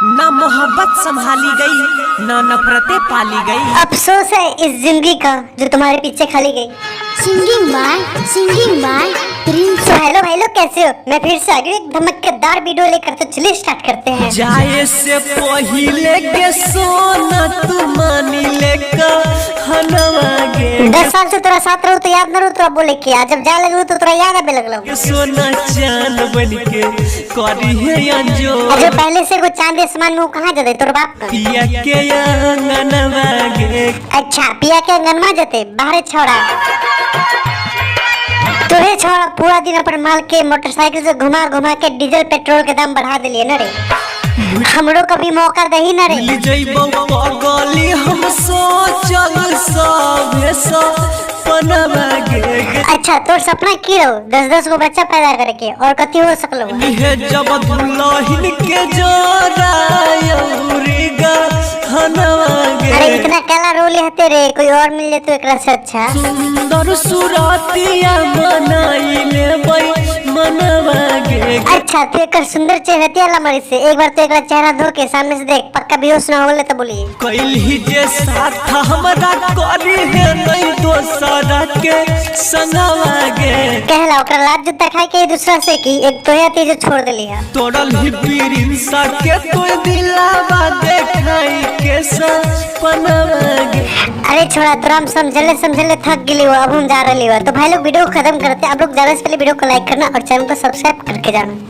ना मोहब्बत संभाली गई ना नफरतें पाली गई। अफसोस है इस जिंदगी का जो तुम्हारे पीछे खाली गई। Singing by Prince. तो हेलो कैसे हो? मैं फिर से आ गई एक धमाकेदार वीडियो लेकर, तो चलिए स्टार्ट करते हैं। जाए से पहिले के सोना तू मानी लेकर हनवागे 10 साल से तोरा साथ रहू तो याद न रहू तोरा बोले के, आज जब जाए लगलू तो तोरा याद आवे लगलू। सोना चांद बन के करी है अंजो अरे पहले से को चांद आसमान में कहाँ जाते तोर बाप का? पिया के अंगनवागे। अच्छा पिया के अंगनमा जते बाहरे छोड़ा तोरे छोड़ा पूरा दिन अपन माल के मोटरसाइकिल से घुमा घुमा के डीजल पेट्रोल के दाम बढ़ा दिलिए न रे। हमरो कभी मौका दही न रे। मिल जइबो पगली हम सोचल सब पनवागे। अच्छा तोर सपना की रहो 10-10 गो बच्चा पैदा करे के और कथी हो सकलो? निहे जब दुल्हन के जोरा यौरीगा हनवागे। अरे इतना काला रोले हते रे, कोई और मिल ले तो एकरा से अच्छा। सुंदर सुरातिया मनाइले बई मनवागे। अच्छा तो एकर सुंदर चेहरा ला मरी से एक बार तो एकरा चेहरा धो के सामने से देख, पक्का बेहोश ना होले तो बोलिए। कैल ही जे साथ हमरा करी है नहीं दोसरा के संगवागे। कहला ओकरा लाज जूता खाए के दूसरा से की एक तो है जो छोड़ देली है। तोड़ल ही बिरिंसा के तो दिलावा देखाई के सपनवागे। अरे छोड़ा तोरा हम समझले थक गेली हो, अब हम जा रही हो। तो भाई लोग वीडियो को खत्म करते हैं। आप लोग ज्यादा से पहले वीडियो को लाइक करना और चैनल को सब्सक्राइब करके जाना।